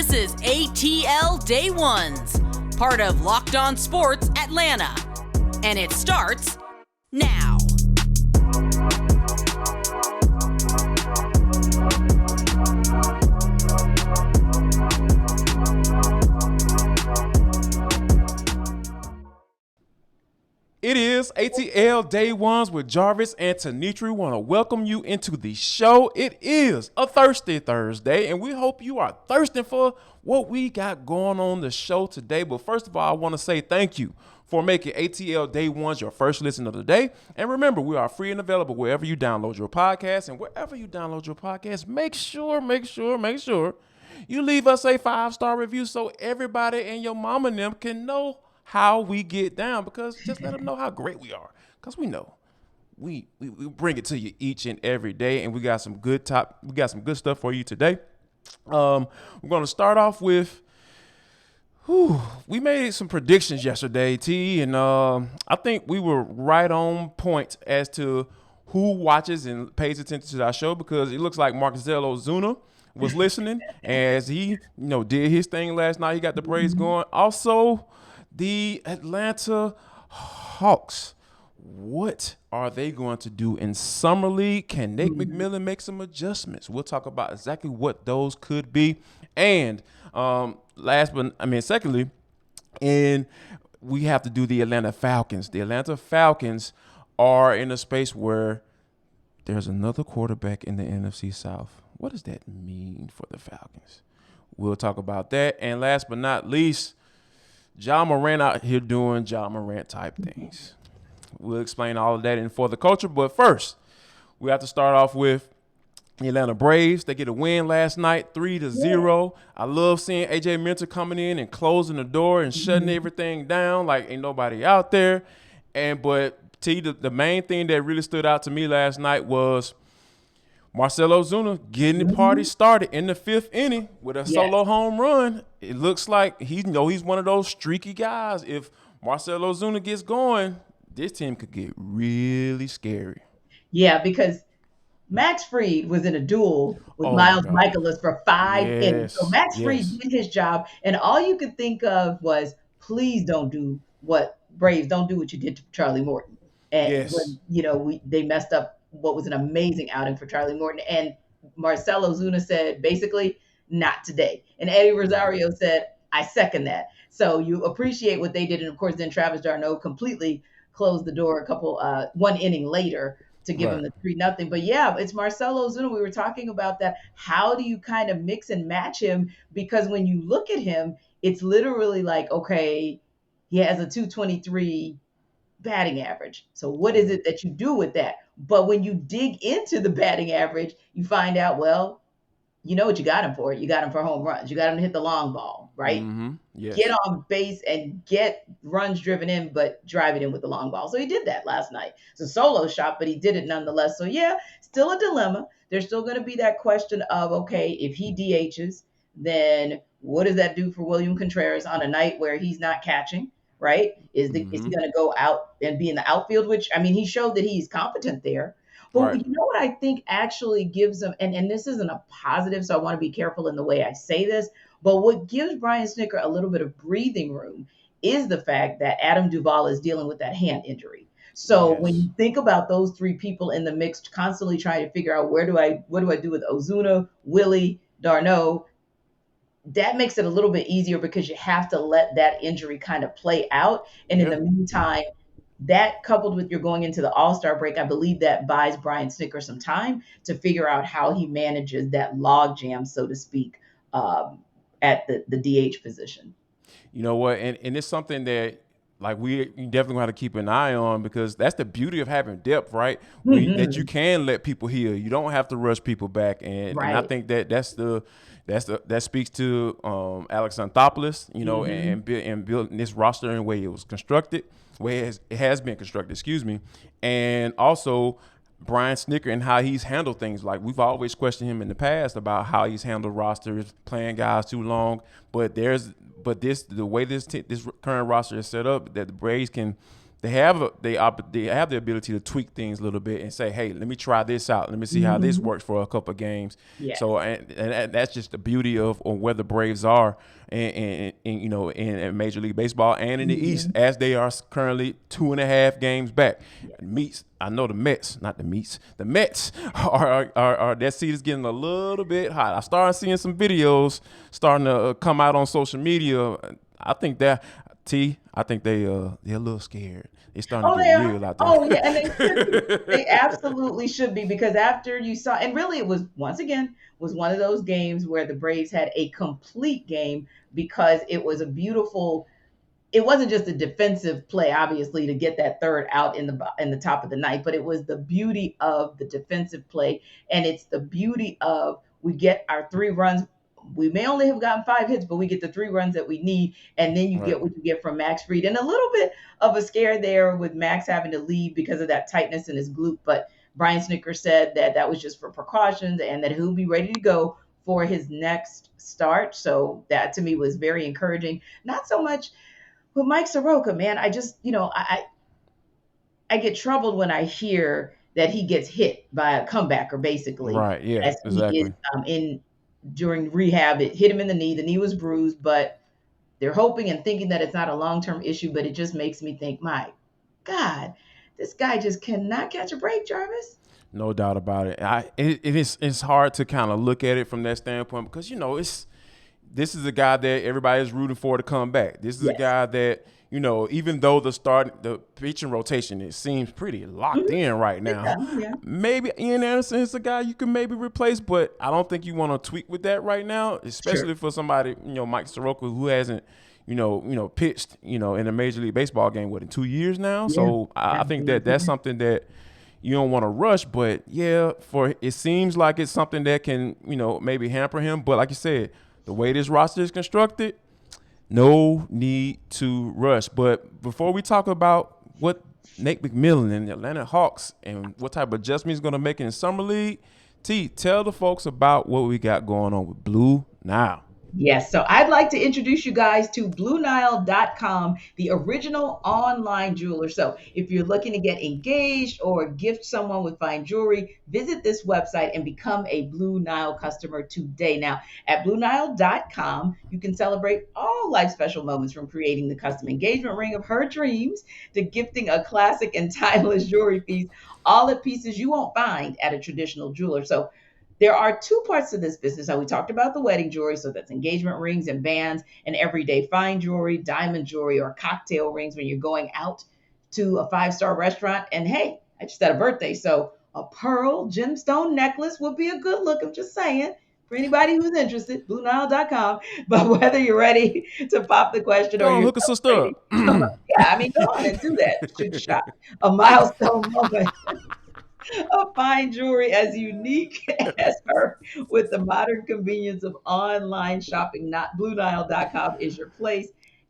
This is ATL Day Ones, part of Locked On Sports Atlanta. And it starts now. It is ATL Day Ones with Jarvis and Tenitra. We want to welcome you into the show. It is a Thirsty Thursday, and we hope you are thirsting for what we got going on the show today. But first of all, I want to say thank you for making ATL Day Ones your first listen of the day. And remember, we are free and available wherever you download your podcast. And wherever you download your podcast, make sure you leave us a 5-star review so everybody and your mama and them can know how we get down, because just let them know how great we are, because we know we bring it to you each and every day, and we got some good stuff for you today. We're going to start off with we made some predictions yesterday, T, and I think we were right on point as to who watches and pays attention to our show, because it looks like Marcell Ozuna was listening as he did his thing last night. He got the Braves going. Also, the Atlanta Hawks, what are they going to do in Summer League? Can Nate McMillan make some adjustments? We'll talk about exactly what those could be. And secondly, and we have to do the Atlanta Falcons. The Atlanta Falcons are in a space where there's another quarterback in the NFC South. What does that mean for the Falcons? We'll talk about that. And last but not least, Ja Morant out here doing Ja Morant type things. We'll explain all of that in For the Culture. But first, we have to start off with the Atlanta Braves. They get a win last night, 3-0. I love seeing A.J. Minter coming in and closing the door and shutting everything down like ain't nobody out there. But the main thing that really stood out to me last night was Marcell Ozuna getting the party started in the 5th inning with a solo home run. It looks like he's one of those streaky guys. If Marcell Ozuna gets going, this team could get really scary. Yeah, because Max Fried was in a duel with Miles Michaelis for 5 innings. So Max Fried did his job, and all you could think of was, please don't do what you did to Charlie Morton. And when they messed up what was an amazing outing for Charlie Morton. And Marcell Ozuna said, basically, not today. And Eddie Rosario said, I second that. So you appreciate what they did. And, of course, then Travis d'Arnaud completely closed the door one inning later to give him the 3-0. But, yeah, it's Marcell Ozuna. We were talking about that. How do you kind of mix and match him? Because when you look at him, it's literally like, okay, he has a 223 batting average. So what is it that you do with that? But when you dig into the batting average, you find out, well, you know what you got him for. You got him for home runs. You got him to hit the long ball, right? Yes. Get on base and get runs driven in, but drive it in with the long ball. So he did that last night. It's a solo shot, but he did it nonetheless. So, yeah, still a dilemma. There's still going to be that question of, okay, if he DHs, then what does that do for William Contreras on a night where he's not catching? Right? Is he going to go out and be in the outfield? Which, I mean, he showed that he's competent there. But you know what I think actually gives him, and this isn't a positive, so I want to be careful in the way I say this, but what gives Brian Snitker a little bit of breathing room is the fact that Adam Duvall is dealing with that hand injury. So when you think about those three people in the mix, constantly trying to figure out what do I do with Ozuna, Willie, d'Arnaud, that makes it a little bit easier because you have to let that injury kind of play out. And in the meantime, that coupled with you're going into the All-Star break, I believe that buys Brian Snitker some time to figure out how he manages that log jam, so to speak, at the DH position. You know what? And it's something that, like, we definitely got to keep an eye on, because that's the beauty of having depth, right? That you can let people heal. You don't have to rush people back. And I think that speaks to Alex Anthopoulos, and building this roster in the way it was constructed, it has been constructed, and also Brian Snitker and how he's handled things. Like, we've always questioned him in the past about how he's handled rosters, playing guys too long, but the way this current roster is set up, that the Braves can they have the ability to tweak things a little bit and say, hey, let me try this out. Let me see how this works for a couple of games. Yes. So and that's just the beauty of where the Braves are, and you know, in Major League Baseball and in the East, as they are currently 2.5 games back. I know the Mets are that seat is getting a little bit hot. I started seeing some videos starting to come out on social media. I think they're a little scared. They're starting to They get are. real out there. Oh, yeah, and they should be. They absolutely should be, because after you saw, and really it was, once again, was one of those games where the Braves had a complete game, because it was a beautiful. It wasn't just a defensive play, obviously, to get that third out in the top of the ninth, but it was the beauty of the defensive play, and it's the beauty of, we get our 3 runs. We may only have gotten 5 hits, but we get the 3 runs that we need, and then you Right. get what you get from Max Fried, and a little bit of a scare there with Max having to leave because of that tightness in his glute. But Brian Snicker said that was just for precautions, and that he'll be ready to go for his next start. So that to me was very encouraging. Not so much with Mike Soroka, man. I just, I get troubled when I hear that he gets hit by a comebacker, basically, Right. Yeah. as he is Exactly. in during rehab. It hit him in the knee. The knee was bruised, but they're hoping and thinking that it's not a long-term issue. But it just makes me think, my God, this guy just cannot catch a break, Jarvis. No doubt about it. It's hard to kind of look at it from that standpoint, because this is a guy that everybody is rooting for to come back. This is a Yes. guy that, even though the pitching rotation, it seems pretty locked in right now. Yeah. Maybe Ian Anderson is a guy you can maybe replace, but I don't think you want to tweak with that right now, especially for somebody, Mike Soroka, who hasn't, pitched, in a Major League Baseball game, in 2 years now. Yeah. So I think that's something that you don't want to rush, but it seems like it's something that can, maybe hamper him. But like you said, the way this roster is constructed, no need to rush. But before we talk about what Nate McMillan and the Atlanta Hawks and what type of adjustment he's going to make in the Summer League, tell the folks about what we got going on with Blue Nile. Yes, so I'd like to introduce you guys to BlueNile.com, the original online jeweler. So if you're looking to get engaged or gift someone with fine jewelry, visit this website and become a Blue Nile customer today. Now, at BlueNile.com, you can celebrate all life special moments, from creating the custom engagement ring of her dreams to gifting a classic and timeless jewelry piece, all at pieces you won't find at a traditional jeweler. So there are 2 parts to this business. Now, we talked about the wedding jewelry, so that's engagement rings and bands, and everyday fine jewelry, diamond jewelry, or cocktail rings when you're going out to a 5-star restaurant. And hey, I just had a birthday, so a pearl gemstone necklace would be a good look. I'm just saying, for anybody who's interested, BlueNile.com. But whether you're ready to pop the question Go or on, you're hook a sister up. yeah, I mean, go on and do that. Shoot your shot. A milestone moment of fine jewelry as unique as her, with the modern convenience of online shopping. Not BlueNile.com is your place.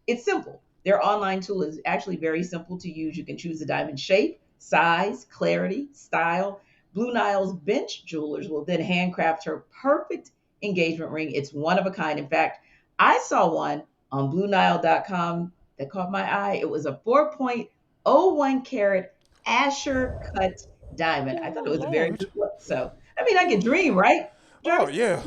It's simple. Their online tool is actually very simple to use. You can choose the diamond shape, size, clarity, style. Blue Nile's bench jewelers will then handcraft her perfect engagement ring. It's one of a kind. In fact, I saw one on BlueNile.com that caught my eye. It was a 4.01 carat Asher cut diamond. I thought it Oh, was a very Lord. good look. So, I mean, I can dream, right? Oh, Jarvis? yeah.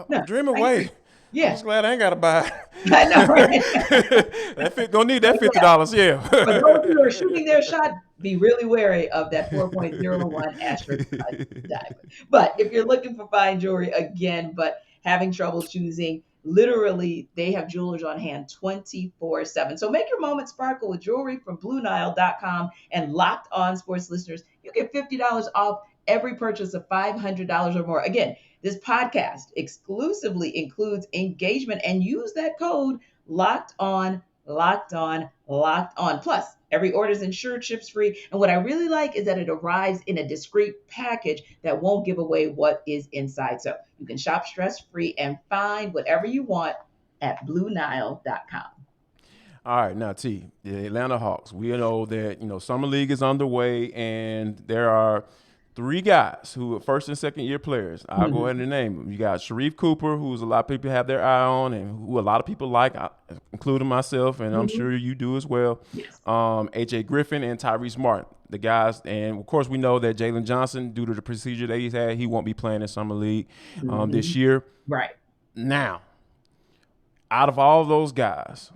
No, Dream I can away. dream. I'm Yeah, just glad I ain't got to buy I know, right? gonna need that $50, yeah. For those who are shooting their shot, be really wary of that 4.01 Asher cut diamond. But if you're looking for fine jewelry again, but having trouble choosing, literally, they have jewelers on hand 24/7. So make your moment sparkle with jewelry from BlueNile.com. And Locked On Sports listeners, you get $50 off every purchase of $500 or more. Again, this podcast exclusively includes engagement, and use that code Locked On, Locked On, Locked On. Plus, every order is insured, ships free. And what I really like is that it arrives in a discreet package that won't give away what is inside. So you can shop stress-free and find whatever you want at BlueNile.com. All right, now the Atlanta Hawks. We know that Summer League is underway, and there are three guys who are first and second year players. I'll go Mhm. ahead and name them. You got Sharif Cooper, who's a lot of people have their eye on and who a lot of people like, including myself, and I'm sure you do as well. Yes. AJ Griffin and Tyrese Martin, the guys. And, of course, we know that Jalen Johnson, due to the procedure that he's had, he won't be playing in Summer League this year. Right. Now, out of all those guys,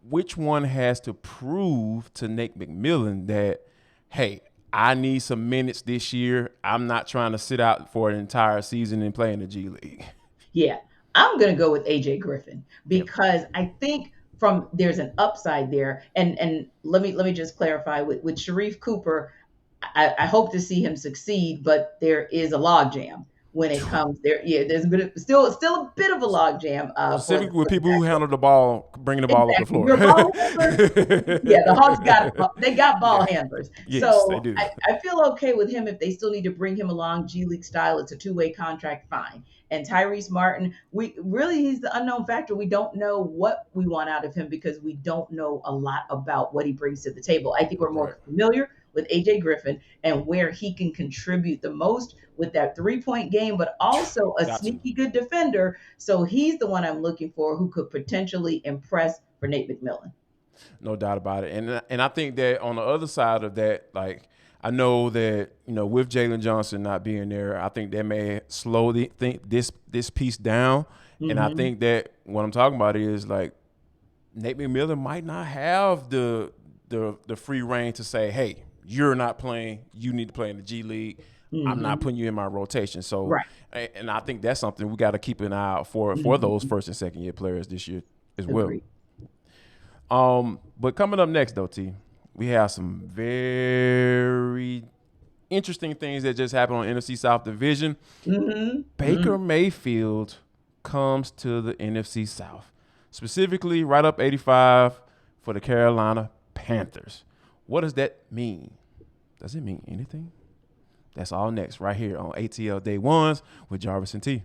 which one has to prove to Nate McMillan that, hey, I need some minutes this year. I'm not trying to sit out for an entire season and play in the G League. Yeah, I'm going to go with AJ Griffin because I think there's an upside there. And let me just clarify with Sharif Cooper. I hope to see him succeed, but there is a logjam when it comes there. Yeah, there's still a bit of a logjam. Specifically with people who handle the ball, bringing the ball up the floor. Your ball handlers, yeah, the Hawks got ball handlers. Yes, so they do. I feel okay with him if they still need to bring him along G League style. It's a two-way contract, fine. And Tyrese Martin, he's the unknown factor. We don't know what we want out of him because we don't know a lot about what he brings to the table. I think we're more familiar with AJ Griffin and where he can contribute the most with that 3-point game, but also a sneaky good defender. So he's the one I'm looking for who could potentially impress for Nate McMillan. No doubt about it. And I think that on the other side of that, like, I know that, with Jalen Johnson not being there, I think that may slowly think this piece down. And I think that what I'm talking about is, like, Nate McMillan might not have the free reign to say, hey, you're not playing, you need to play in the G League. I'm not putting you in my rotation. So, and I think that's something we got to keep an eye out for those first and second year players this year as well. But coming up next, though, T, we have some very interesting things that just happened on NFC South Division. Baker Mayfield comes to the NFC South, specifically right up 85 for the Carolina Panthers. What does that mean? Does it mean anything? That's all next right here on ATL Day Ones with Jarvis and T.